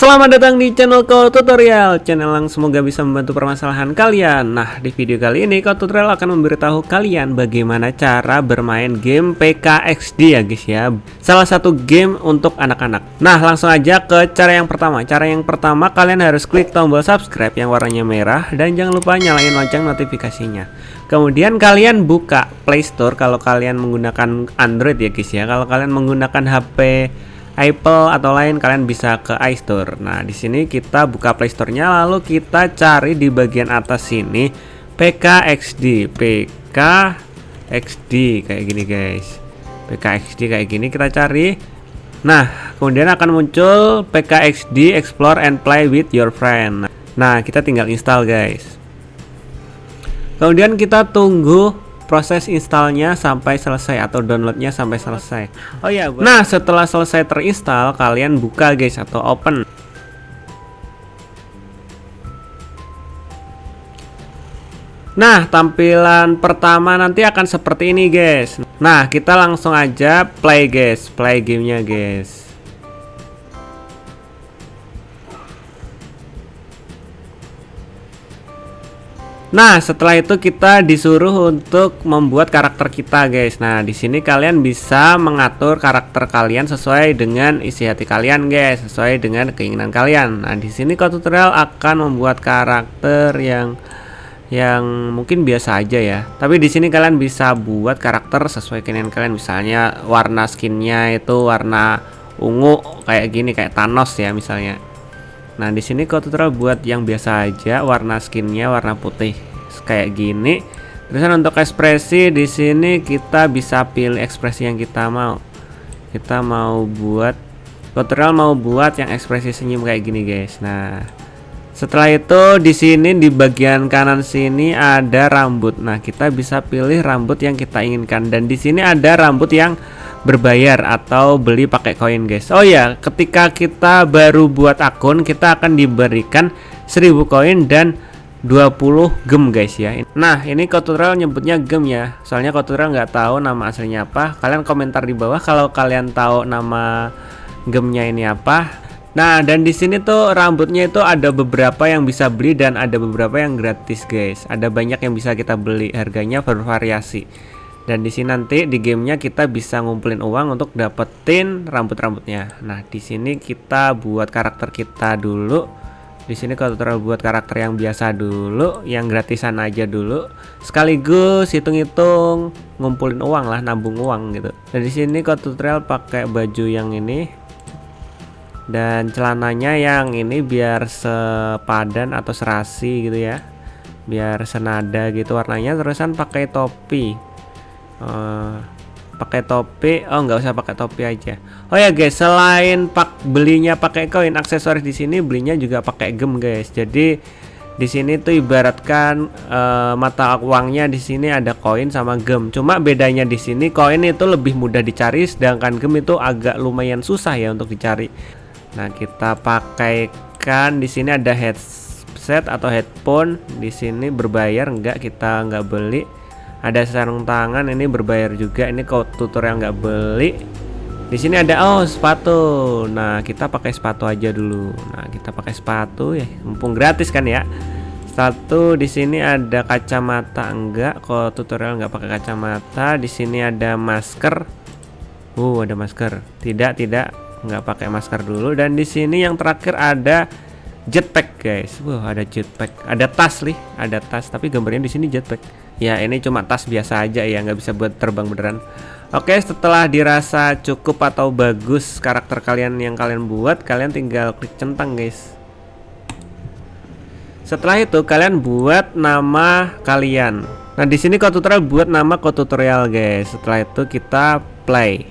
Selamat datang di channel Ko Tutorial, channel yang semoga bisa membantu permasalahan kalian. Nah, di video kali ini Ko Tutorial akan memberitahu kalian bagaimana cara bermain game PKXD ya guys ya. Salah satu game untuk anak-anak. Nah, langsung aja ke cara yang pertama. Cara yang pertama, kalian harus klik tombol subscribe yang warnanya merah dan jangan lupa nyalain lonceng notifikasinya. Kemudian kalian buka Play Store kalau kalian menggunakan Android ya guys ya. Kalau kalian menggunakan HP Apple atau lain, kalian bisa ke iStore. Nah, di sini kita buka Play Store-nya, lalu kita cari di bagian atas sini PKXD kayak gini guys. PKXD kayak gini kita cari. Nah, kemudian akan muncul PKXD Explore and Play with your friend. Nah, kita tinggal install guys. Kemudian kita tunggu proses installnya sampai selesai atau downloadnya sampai selesai. Oh ya, nah setelah selesai terinstall, kalian buka guys atau open. Nah, tampilan pertama nanti akan seperti ini guys. Nah, kita langsung aja play guys, play gamenya guys. Nah, setelah itu kita disuruh untuk membuat karakter kita, guys. Nah, di sini kalian bisa mengatur karakter kalian sesuai dengan isi hati kalian, guys, sesuai dengan keinginan kalian. Nah, di sini Ko Tutorial akan membuat karakter yang mungkin biasa aja ya. Tapi di sini kalian bisa buat karakter sesuai keinginan kalian. Misalnya warna skinnya itu warna ungu kayak gini, kayak Thanos ya misalnya. Nah, di sini Ko Tutorial buat yang biasa aja, warna skinnya warna putih kayak gini. Terus untuk ekspresi di sini kita bisa pilih ekspresi yang kita mau. Kita mau buat Ko Tutorial mau buat yang ekspresi senyum kayak gini, guys. Nah, setelah itu di sini di bagian kanan sini ada rambut. Nah, kita bisa pilih rambut yang kita inginkan dan di sini ada rambut yang berbayar atau beli pakai koin guys. Oh ya, ketika kita baru buat akun kita akan diberikan 1000 koin dan 20 gem guys ya. Nah, ini Ko Tutorial nyebutnya gem ya, soalnya Ko Tutorial nggak tahu nama aslinya apa. Kalian komentar di bawah kalau kalian tahu nama gemnya ini apa. Nah, dan di sini tuh rambutnya itu ada beberapa yang bisa beli dan ada beberapa yang gratis guys. Ada banyak yang bisa kita beli, harganya bervariasi. Dan di sini nanti di gamenya kita bisa ngumpulin uang untuk dapetin rambut-rambutnya. Nah, di sini kita buat karakter kita dulu. Di sini Ko Tutorial buat karakter yang biasa dulu, yang gratisan aja dulu. Sekaligus hitung-hitung ngumpulin uang lah, nabung uang gitu. Dan di sini Ko Tutorial pakai baju yang ini. Dan celananya yang ini biar sepadan atau serasi gitu ya. Biar senada gitu warnanya, terusan pakai topi. Pakai topi, oh nggak usah pakai topi aja. Oh ya guys, selain belinya pakai koin, aksesoris di sini belinya juga pakai gem guys. Jadi di sini tuh ibaratkan mata uangnya di sini ada koin sama gem. Cuma bedanya di sini koin itu lebih mudah dicari, sedangkan gem itu agak lumayan susah ya untuk dicari. Nah, kita pakaikan di sini ada headset atau headphone. Di sini berbayar, enggak, kita nggak beli. Ada sarung tangan, ini berbayar juga. Ini Ko Tutorial nggak beli. Di sini ada sepatu. Nah, kita pakai sepatu aja dulu. Nah, kita pakai sepatu ya, mumpung gratis kan ya. Satu di sini ada kacamata, enggak. Ko Tutorial nggak pakai kacamata. Di sini ada masker. Ada masker. Tidak, nggak pakai masker dulu. Dan di sini yang terakhir ada jetpack guys. Ada jetpack. Ada tas nih, ada tas. Tapi gambarnya di sini jetpack. Ya, ini cuma tas biasa aja ya, nggak bisa buat terbang beneran. Oke, setelah dirasa cukup atau bagus karakter kalian yang kalian buat, kalian tinggal klik centang guys. Setelah itu kalian buat nama kalian. Nah, di sini Ko Tutorial buat nama Ko Tutorial guys. Setelah itu kita play.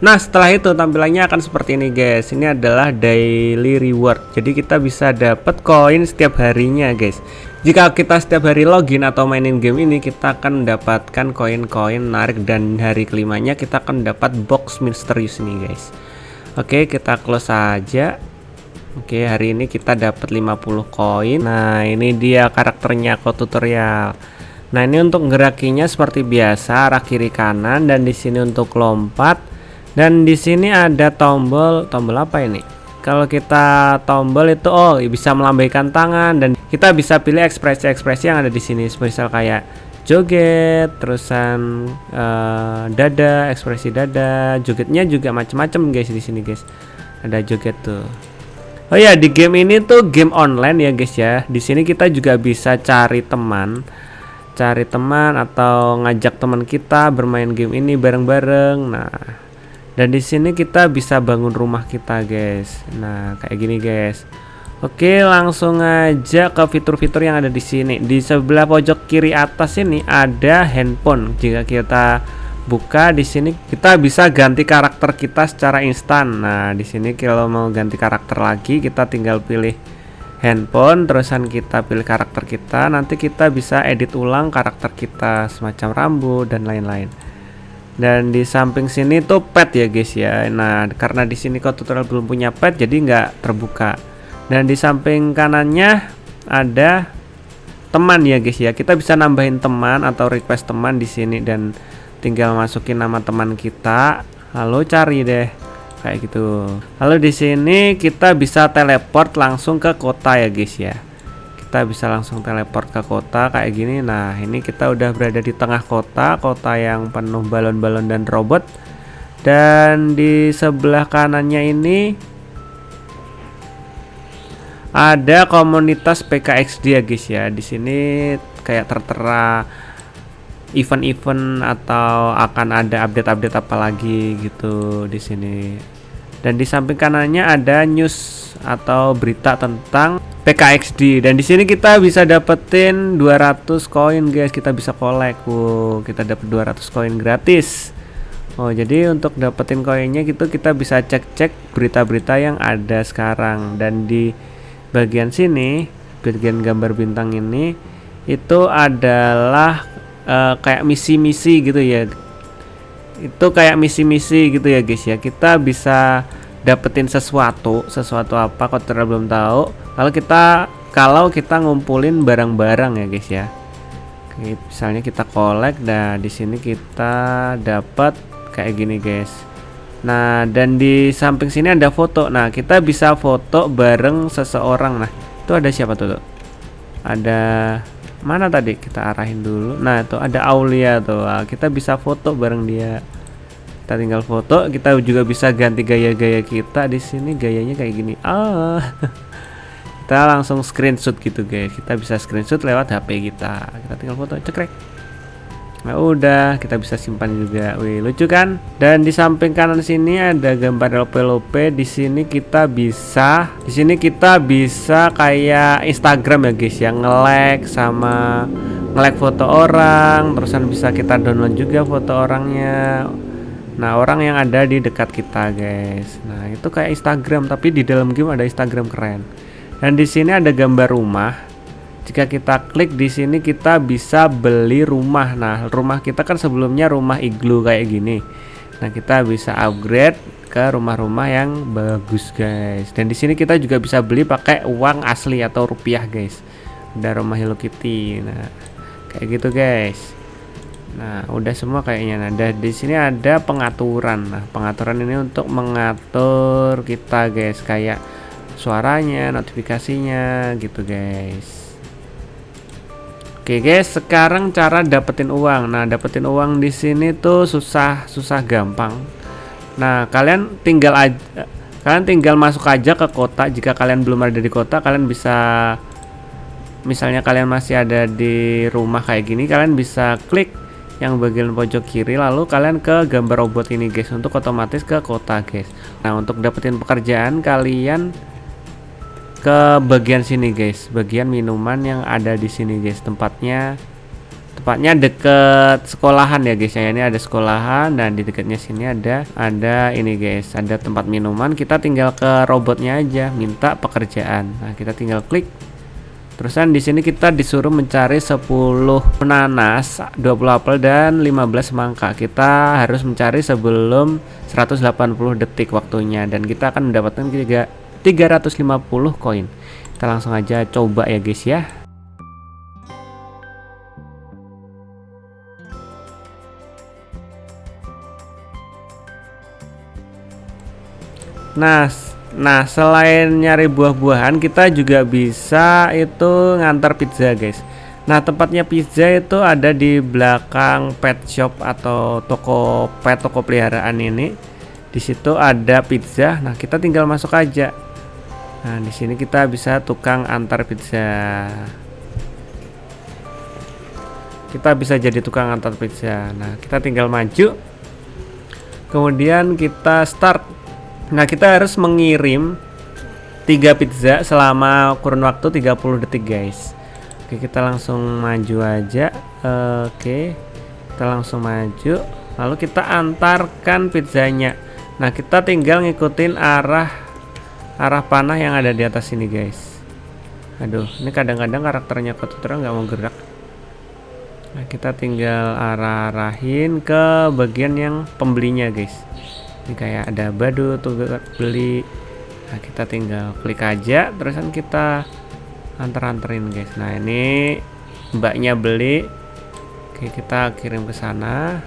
Nah, setelah itu tampilannya akan seperti ini guys. Ini adalah daily reward. Jadi kita bisa dapat koin setiap harinya guys. Jika kita setiap hari login atau mainin game ini, kita akan mendapatkan koin-koin menarik dan hari kelimanya kita akan dapat box misterius ini guys. Oke, kita close saja. Oke, hari ini kita dapat 50 koin. Nah, ini dia karakternya Ko Tutorial. Nah, ini untuk gerakinya seperti biasa, arah kiri kanan, dan di sini untuk lompat Dan di sini ada tombol apa ini? Kalau kita tombol itu bisa melambaikan tangan dan kita bisa pilih ekspresi-ekspresi yang ada di sini. Misal kayak joget, terusan dada, ekspresi dada, jogetnya juga macam-macam guys di sini guys. Ada joget tuh. Oh ya, di game ini tuh game online ya guys ya. Di sini kita juga bisa cari teman atau ngajak teman kita bermain game ini bareng-bareng. Nah, dan di sini kita bisa bangun rumah kita guys. Nah, kayak gini guys. Oke, langsung aja ke fitur-fitur yang ada di sini. Di sebelah pojok kiri atas ini ada handphone. Jika kita buka di sini kita bisa ganti karakter kita secara instan. Nah, di sini kalau mau ganti karakter lagi kita tinggal pilih handphone, terusan kita pilih karakter kita. Nanti kita bisa edit ulang karakter kita semacam rambut dan lain-lain. Dan di samping sini tuh pet ya guys ya. Nah, karena di sini kok tutorial belum punya pet jadi nggak terbuka. Dan di samping kanannya ada teman ya guys ya. Kita bisa nambahin teman atau request teman di sini dan tinggal masukin nama teman kita, lalu cari deh kayak gitu. Lalu di sini kita bisa teleport langsung ke kota ya guys ya. Kita bisa langsung teleport ke kota kayak gini. Nah, ini kita udah berada di tengah kota yang penuh balon-balon dan robot. Dan di sebelah kanannya ini ada komunitas PKXD ya guys ya. Di sini kayak tertera event-event atau akan ada update-update apa lagi gitu di sini. Dan di samping kanannya ada news atau berita tentang PKXD. Dan di sini kita bisa dapetin 200 koin guys. Kita bisa collect. Kita dapat 200 koin gratis. Jadi untuk dapetin koinnya gitu kita bisa cek-cek berita-berita yang ada sekarang. Dan di bagian sini, bagian gambar bintang ini itu adalah kayak misi-misi gitu ya. Itu kayak misi-misi gitu ya guys ya. Kita bisa dapetin sesuatu apa kok belum tahu. Kalau kita ngumpulin barang-barang ya guys ya. Misalnya kita collect, nah di sini kita dapat kayak gini guys. Nah, dan di samping sini ada foto. Nah, kita bisa foto bareng seseorang. Nah, itu ada siapa tuh? Ada mana tadi? Kita arahin dulu. Nah, itu ada Aulia tuh. Nah, kita bisa foto bareng dia. Kita tinggal foto. Kita juga bisa ganti gaya-gaya kita di sini. Gayanya kayak gini. Kita langsung screenshot gitu guys. Kita bisa screenshot lewat HP kita. Kita tinggal foto, cekrek. Nah, udah kita bisa simpan juga. Wih, lucu kan? Dan di samping kanan sini ada gambar lope-lope. Di sini kita bisa kayak Instagram ya guys, yang nge-like foto orang, terusan bisa kita download juga foto orangnya. Nah, orang yang ada di dekat kita guys. Nah, itu kayak Instagram tapi di dalam game ada Instagram, keren. Dan di sini ada gambar rumah. Jika kita klik di sini kita bisa beli rumah. Nah, rumah kita kan sebelumnya rumah iglu kayak gini. Nah, kita bisa upgrade ke rumah-rumah yang bagus guys. Dan di sini kita juga bisa beli pakai uang asli atau rupiah guys. Ada rumah Hello Kitty. Nah, kayak gitu guys. Nah, udah semua kayaknya. Nah, di sini ada pengaturan. Nah, pengaturan ini untuk mengatur kita guys, kayak suaranya, notifikasinya gitu guys. Oke guys, sekarang cara dapetin uang. Nah, dapetin uang di sini tuh susah gampang. Nah, kalian tinggal masuk aja ke kota. Jika kalian belum ada di kota, kalian bisa, misalnya kalian masih ada di rumah kayak gini, kalian bisa klik yang bagian pojok kiri, lalu kalian ke gambar robot ini guys, untuk otomatis ke kota guys. Nah, untuk dapetin pekerjaan kalian ke bagian sini guys, bagian minuman yang ada di sini guys. Tempatnya deket sekolahan ya guys ya. Ini ada sekolahan dan di dekatnya sini ada ini guys, ada tempat minuman. Kita tinggal ke robotnya aja, minta pekerjaan. Nah, kita tinggal klik. Terusan di sini kita disuruh mencari 10 nanas, 20 apel dan 15 semangka. Kita harus mencari sebelum 180 detik waktunya, dan kita akan mendapatkan 350 koin. Kita langsung aja coba ya guys ya. Nah, selain nyari buah-buahan, kita juga bisa itu ngantar pizza, guys. Nah, tempatnya pizza itu ada di belakang pet shop atau toko pet, toko peliharaan ini. Di situ ada pizza. Nah, kita tinggal masuk aja. Nah, di sini kita bisa tukang antar pizza. Kita bisa jadi tukang antar pizza. Nah, kita tinggal maju. Kemudian kita start. Nah, kita harus mengirim 3 pizza selama kurun waktu 30 detik, guys. Oke, kita langsung maju aja. Oke, kita langsung maju. Lalu kita antarkan pizzanya. Nah, kita tinggal ngikutin arah panah yang ada di atas ini, guys. Aduh, ini kadang-kadang karakternya kotoran nggak mau gerak. Nah, kita tinggal arahin ke bagian yang pembelinya, guys. Ini kayak ada badut tuh beli. Nah, kita tinggal klik aja, terusan kita anterin, guys. Nah, ini mbaknya beli. Oke, kita kirim ke sana.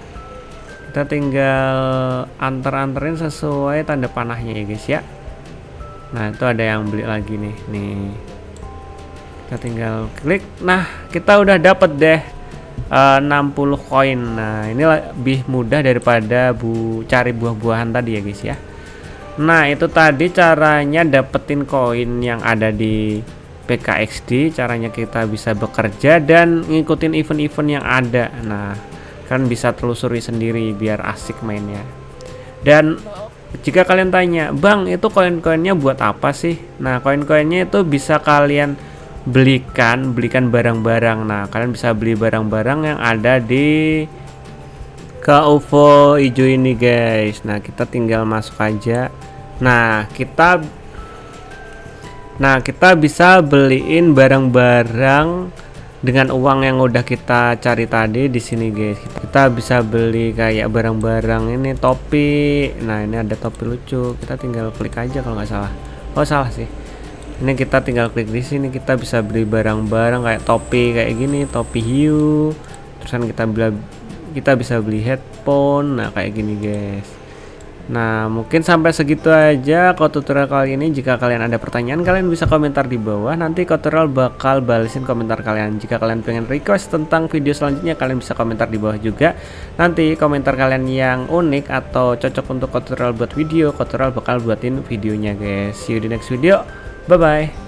Kita tinggal anterin sesuai tanda panahnya ya, guys ya. Nah, itu ada yang beli lagi nih. Kita tinggal klik. Nah, kita udah dapet deh 60 koin. Nah, ini lebih mudah daripada cari buah-buahan tadi ya, guys ya. Nah, itu tadi caranya dapetin koin yang ada di PKXD. Caranya kita bisa bekerja dan ngikutin event-event yang ada. Nah, kan bisa telusuri sendiri biar asik mainnya. Dan jika kalian tanya, "Bang, itu koin-koinnya buat apa sih?" Nah, koin-koinnya itu bisa kalian belikan barang-barang. Nah, kalian bisa beli barang-barang yang ada di ke UFO hijau ini, guys. Nah, kita tinggal masuk aja. Nah, kita bisa beliin barang-barang dengan uang yang udah kita cari tadi di sini, guys. Kita bisa beli kayak barang-barang ini, topi. Nah, ini ada topi lucu. Kita tinggal klik aja kalau nggak salah. Oh, salah sih. Ini kita tinggal klik di sini, kita bisa beli barang-barang kayak topi kayak gini, topi hiu. Terusan kita bisa beli headphone. Nah, kayak gini, guys. Nah, mungkin sampai segitu aja tutorial kali ini. Jika kalian ada pertanyaan, kalian bisa komentar di bawah. Nanti tutorial bakal balesin komentar kalian. Jika kalian pengen request tentang video selanjutnya, kalian bisa komentar di bawah juga. Nanti komentar kalian yang unik atau cocok untuk tutorial buat video, tutorial bakal buatin videonya, guys. See you di next video. Bye bye.